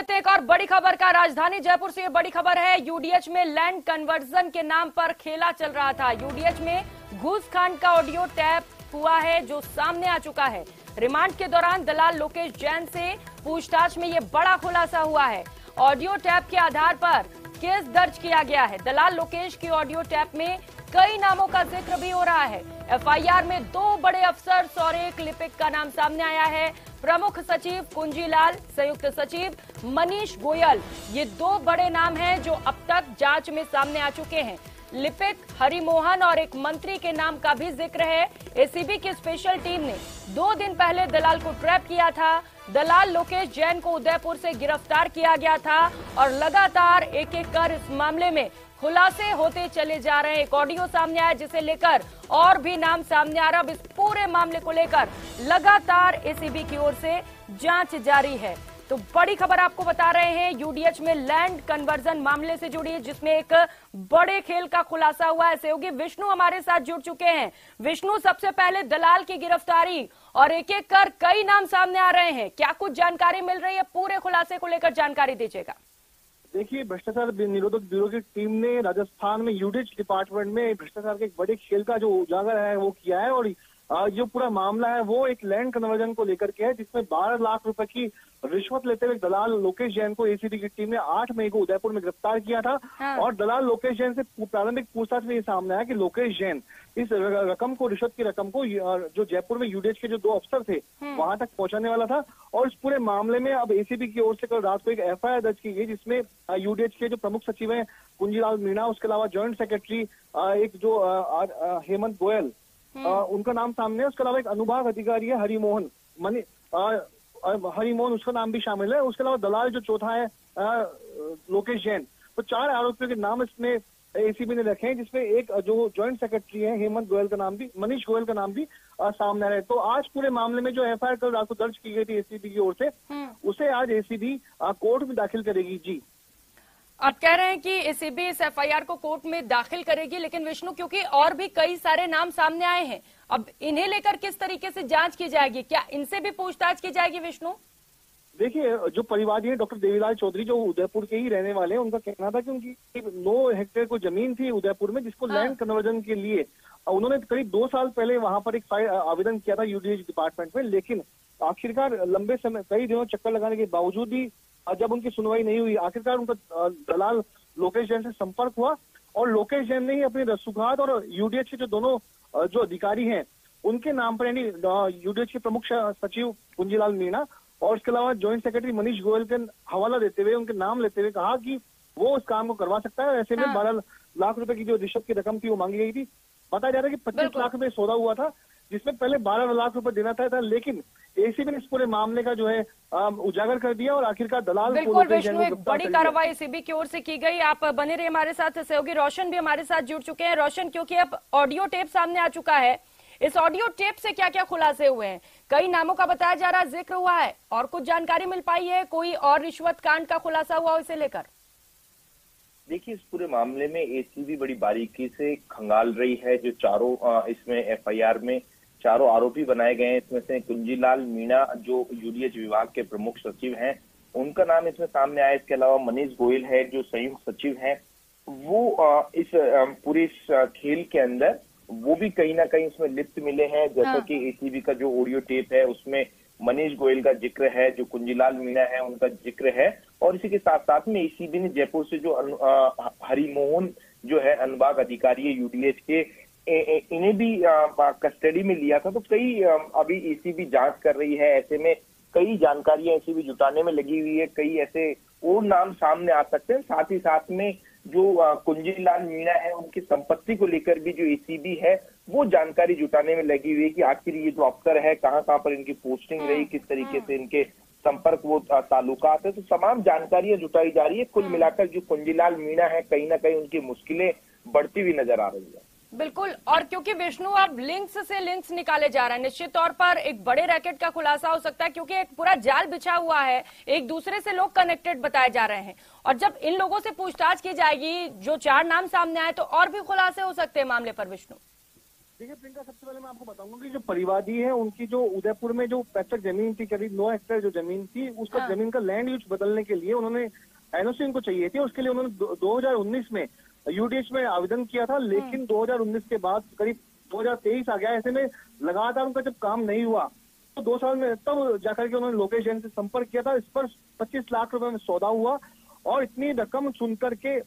लेते हैं एक और बड़ी खबर का। राजधानी जयपुर से ये बड़ी खबर है। यूडीएच में लैंड कन्वर्जन के नाम पर खेला चल रहा था। यूडीएच में घूसकांड का ऑडियो टैप हुआ है जो सामने आ चुका है। रिमांड के दौरान दलाल लोकेश जैन से पूछताछ में ये बड़ा खुलासा हुआ है। ऑडियो टैप के आधार पर केस दर्ज किया गया है। दलाल लोकेश की ऑडियो टैप में कई नामों का जिक्र भी हो रहा है। एफआईआर में 2 बड़े अफसर और एक लिपिक का नाम सामने आया है। प्रमुख सचिव कुंजीलाल, संयुक्त सचिव मनीष गोयल, ये 2 बड़े नाम हैं जो अब तक जांच में सामने आ चुके हैं। लिपिक हरिमोहन और एक मंत्री के नाम का भी जिक्र है। एसीबी की स्पेशल टीम ने 2 दिन पहले दलाल को ट्रैप किया था। दलाल लोकेश जैन को उदयपुर से गिरफ्तार किया गया था और लगातार एक एक कर इस मामले में खुलासे होते चले जा रहे हैं। एक ऑडियो सामने आया जिसे लेकर और भी नाम सामने आ रहा है। अब इस पूरे मामले को लेकर लगातार एसीबी की ओर से जांच जारी है। तो बड़ी खबर आपको बता रहे हैं यूडीएच में लैंड कन्वर्जन मामले से जुड़ी है जिसमें एक बड़े खेल का खुलासा हुआ है। सहयोगी विष्णु हमारे साथ जुड़ चुके हैं। विष्णु, सबसे पहले दलाल की गिरफ्तारी और एक एक कर कई नाम सामने आ रहे हैं, क्या कुछ जानकारी मिल रही है? पूरे खुलासे को लेकर जानकारी दीजिएगा। देखिए, भ्रष्टाचार निरोधक ब्यूरो की टीम ने राजस्थान में यूडीएच डिपार्टमेंट में भ्रष्टाचार के एक बड़े खेल का जो उजागर है वो किया है। और जो पूरा मामला है वो एक लैंड कन्वर्जन को लेकर के है जिसमें 12 लाख रुपए की रिश्वत लेते हुए दलाल लोकेश जैन को एसीबी की टीम ने 8 मई को उदयपुर में गिरफ्तार किया था। हाँ। और दलाल लोकेश जैन से प्रारंभिक पूछताछ में ये सामने आया कि लोकेश जैन इस रकम को, रिश्वत की रकम को, जो जयपुर में यूडीएच के जो 2 अफसर थे वहां तक पहुंचाने वाला था। और इस पूरे मामले में अब एसीबी की ओर से कल रात को एक एफआईआर दर्ज की गई जिसमें यूडीएच के जो प्रमुख सचिव हैं कुंजीलाल मीणा, उसके अलावा ज्वाइंट सेक्रेटरी एक जो हेमंत गोयल, उनका नाम सामने है। उसके अलावा एक अनुभाग अधिकारी है हरिमोहन हरिमोहन, उसका नाम भी शामिल है। उसके अलावा दलाल जो चौथा है लोकेश जैन। तो 4 आरोपियों के नाम इसमें एसीबी ने रखे हैं जिसमें एक जो ज्वाइंट सेक्रेटरी है हेमंत गोयल का नाम भी, मनीष गोयल का नाम भी सामने आ रहा है। तो आज पूरे मामले में जो एफआईआर कल रात को दर्ज की गई थी एसीबी की ओर से, उसे आज एसीबी कोर्ट में दाखिल करेगी। जी, आप कह रहे हैं कि एसीबी इस एफआईआर को कोर्ट में दाखिल करेगी, लेकिन विष्णु क्योंकि और भी कई सारे नाम सामने आए हैं, अब इन्हें लेकर किस तरीके से जांच की जाएगी? क्या इनसे भी पूछताछ की जाएगी विष्णु? देखिए, जो परिवादी है डॉक्टर देवीलाल चौधरी जो उदयपुर के ही रहने वाले हैं, उनका कहना था कि उनकी 9 हेक्टेयर को जमीन थी उदयपुर में जिसको लैंड कन्वर्जन के लिए उन्होंने करीब 2 साल पहले वहां पर एक आवेदन किया था यूडीएच डिपार्टमेंट में। लेकिन आखिरकार लंबे समय, कई दिनों चक्कर लगाने के बावजूद भी जब उनकी सुनवाई नहीं हुई, आखिरकार उनका दलाल लोकेश जैन से संपर्क हुआ और लोकेश जैन ने ही अपनी रसूखात और यूडीएच के जो दोनों जो अधिकारी हैं उनके नाम पर, यानी यूडीएच के प्रमुख सचिव कुंजीलाल मीणा और उसके अलावा ज्वाइंट सेक्रेटरी मनीष गोयल के हवाला देते हुए, उनके नाम लेते हुए कहा कि वो उस काम को करवा सकता है। ऐसे में 12 लाख रुपए की जो रिश्वत की रकम थी वो मांगी गई थी। बताया जा रहा है कि 25 लाख रुपए सौदा हुआ था जिसमें पहले 12 लाख रुपए देना था, लेकिन एसीबी ने इस पूरे मामले का जो है उजागर कर दिया और आखिरकार दलाल बिल्कुल विष्णु, एक बड़ी कार्रवाई एसीबी की ओर से की गई। आप बने रहिए हमारे साथ। सहयोगी रोशन भी हमारे साथ जुड़ चुके हैं। रोशन, क्योंकि अब ऑडियो टेप सामने आ चुका है, इस ऑडियो टेप से क्या क्या खुलासे हुए हैं? कई नामों का बताया जा रहा, जिक्र हुआ है, और कुछ जानकारी मिल पाई है? कोई और रिश्वत कांड का खुलासा हुआ इसे लेकर? देखिए, इस पूरे मामले में एसीबी बड़ी बारीकी से खंगाल रही है। जो चारों इसमें एफआईआर में चारों आरोपी बनाए गए हैं, इसमें से कुंजीलाल मीणा जो यूडीएच विभाग के प्रमुख सचिव हैं, उनका नाम इसमें सामने आया। इसके अलावा मनीष गोयल है जो संयुक्त सचिव हैं, वो इस पूरे खेल के अंदर वो भी कहीं ना कहीं उसमें लिप्त मिले हैं। जैसा कि एसीबी का जो ऑडियो टेप है उसमें मनीष गोयल का जिक्र है, जो कुंजीलाल मीणा है उनका जिक्र है। और इसी के साथ साथ में एसीबी ने जयपुर से जो हरिमोहन जो है अनुभाग अधिकारी है यूडीएच के, इन्हें भी कस्टडी में लिया था। तो कई अभी एसीबी जांच कर रही है। ऐसे में कई जानकारियां एसीबी जुटाने में लगी हुई है। कई ऐसे और नाम सामने आ सकते हैं। साथ ही साथ में जो कुंजीलाल मीणा है उनकी संपत्ति को लेकर भी जो एसीबी है वो जानकारी जुटाने में लगी हुई है कि आखिर ये जो अफसर है कहाँ पर इनकी पोस्टिंग रही, किस तरीके से इनके संपर्क वो ताल्लुकात है। तो तमाम जानकारियां जुटाई जा रही है। कुल मिलाकर जो कुंजीलाल मीणा है कहीं ना कहीं उनकी मुश्किलें बढ़ती हुई नजर आ रही है। बिल्कुल, और क्योंकि विष्णु अब लिंक्स से लिंक्स निकाले जा रहे हैं, निश्चित तौर पर एक बड़े रैकेट का खुलासा हो सकता है क्योंकि एक पूरा जाल बिछा हुआ है, एक दूसरे से लोग कनेक्टेड बताए जा रहे हैं। और जब इन लोगों से पूछताछ की जाएगी, जो 4 नाम सामने आए, तो और भी खुलासे हो सकते हैं मामले पर विष्णु। देखिए प्रियंका, सबसे पहले मैं आपको बताऊंगा कि जो परिवादी है उनकी जो उदयपुर में जो पैतृक जमीन थी, करीब 9 हेक्टेयर जो जमीन थी, उसका जमीन का लैंड यूज बदलने के लिए उन्होंने एनओसी उनको चाहिए थी। उसके लिए उन्होंने 2019 में यूडीएच में आवेदन किया था, लेकिन 2019 के बाद करीब 2023 आ गया। ऐसे में लगातार उनका जब काम नहीं हुआ तो 2 साल में तब जाकर के उन्होंने लोकेश जैन से संपर्क किया था। इस पर 25 लाख रुपए में सौदा हुआ और इतनी रकम सुनकर के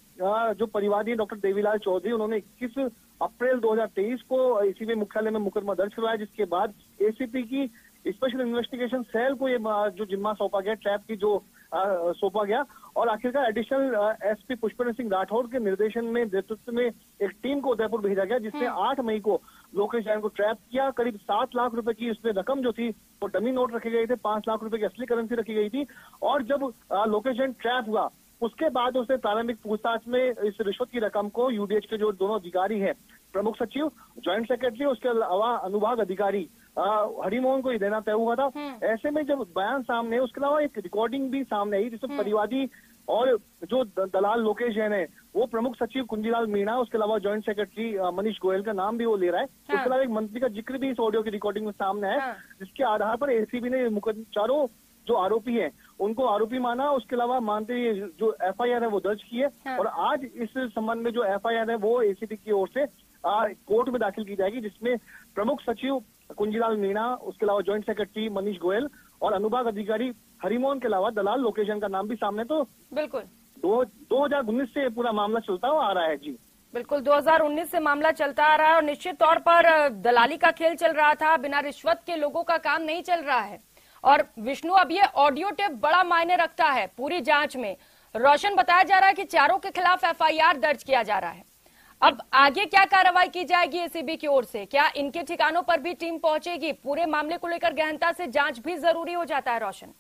जो परिवादी डॉक्टर देवीलाल चौधरी, उन्होंने 21 अप्रैल 2023 को एसीबी मुख्यालय में मुकदमा दर्ज करवाया, जिसके बाद एसीपी की स्पेशल इन्वेस्टिगेशन सेल को ये जो जिम्मा सौंपा गया, ट्रैप की जो सौंपा गया और आखिरकार एडिशनल एसपी पुष्पेंद्र सिंह राठौर के निर्देशन में नेतृत्व में एक टीम को उदयपुर भेजा गया, जिसने 8 मई को लोकेश जैन को ट्रैप किया। करीब 7 लाख रुपए की उसमें रकम जो थी वो डमी नोट रखे गए थे, 5 लाख रुपए की असली करेंसी रखी गई थी। और जब लोकेश जैन ट्रैप हुआ उसके बाद उसने प्रारंभिक पूछताछ में इस रिश्वत की रकम को यूडीएच के जो दोनों अधिकारी हैं, प्रमुख सचिव, ज्वाइंट सेक्रेटरी, उसके अलावा अनुभाग अधिकारी हरिमोहन को ही देना तय हुआ था। ऐसे में जब बयान सामने, उसके अलावा एक रिकॉर्डिंग भी सामने आई जिसमें परिवादी और जो दलाल लोकेश जैन है वो प्रमुख सचिव कुंजीलाल मीणा, उसके अलावा ज्वाइंट सेक्रेटरी मनीष गोयल का नाम भी वो ले रहा है। उसके अलावा एक मंत्री का जिक्र भी इस ऑडियो की रिकॉर्डिंग में सामने है, जिसके आधार पर एसीबी ने चारों जो आरोपी हैं उनको आरोपी माना। उसके अलावा मानते ही जो एफआईआर है वो दर्ज की है और आज इस संबंध में जो एफआईआर है वो एसीबी की ओर से कोर्ट में दाखिल की जाएगी, जिसमें प्रमुख सचिव कुंजीलाल मीणा, उसके अलावा ज्वाइंट सेक्रेटरी मनीष गोयल और अनुभाग अधिकारी हरिमोहन के अलावा दलाल लोकेश जैन का नाम भी सामने। तो बिल्कुल 2019 से पूरा मामला चलता हुआ आ रहा है। जी बिल्कुल, 2019 से मामला चलता आ रहा है और निश्चित तौर पर दलाली का खेल चल रहा था, बिना रिश्वत के लोगों का काम नहीं चल रहा है। और विष्णु, अब ये ऑडियो टेप बड़ा मायने रखता है पूरी जांच में। रोशन, बताया जा रहा है कि चारों के खिलाफ एफआईआर दर्ज किया जा रहा है। अब आगे क्या कार्रवाई की जाएगी एसीबी की ओर से? क्या इनके ठिकानों पर भी टीम पहुंचेगी? पूरे मामले को लेकर गहनता से जांच भी जरूरी हो जाता है। रोशन,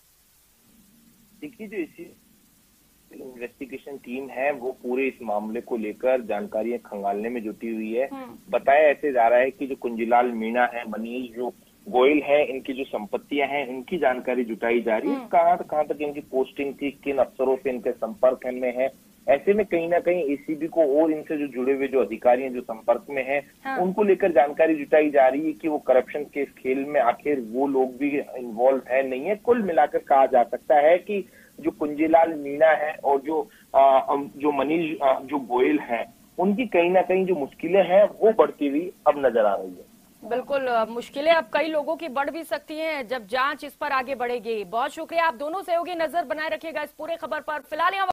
देखिए, जो इन्वेस्टिगेशन टीम है वो पूरे इस मामले को लेकर जानकारियां खंगालने में जुटी हुई है। बताया ऐसे जा रहा है कि जो कुंजीलाल मीणा है, मनीष जो गोयल है, इनकी जो संपत्तियां हैं इनकी जानकारी जुटाई जा रही है। कहाँ तक इनकी पोस्टिंग थी, किन अफसरों से इनके संपर्क में है। ऐसे में कहीं ना कहीं एसीबी को और इनसे जो जुड़े हुए जो अधिकारी हैं जो संपर्क में हैं उनको लेकर जानकारी जुटाई जा रही है कि वो करप्शन के इस खेल में आखिर वो लोग भी इन्वॉल्व है नहीं है। कुल मिलाकर कहा जा सकता है कि जो कुंजीलाल मीणा है और जो मनीष जो गोयल है, उनकी कहीं ना कहीं जो मुश्किलें हैं वो बढ़ती हुई अब नजर आ रही है। बिल्कुल, मुश्किलें अब कई लोगों की बढ़ भी सकती हैं जब जांच इस पर आगे बढ़ेगी। बहुत शुक्रिया, आप दोनों सहयोगी नजर बनाए रखिएगा इस पूरे खबर पर। फिलहाल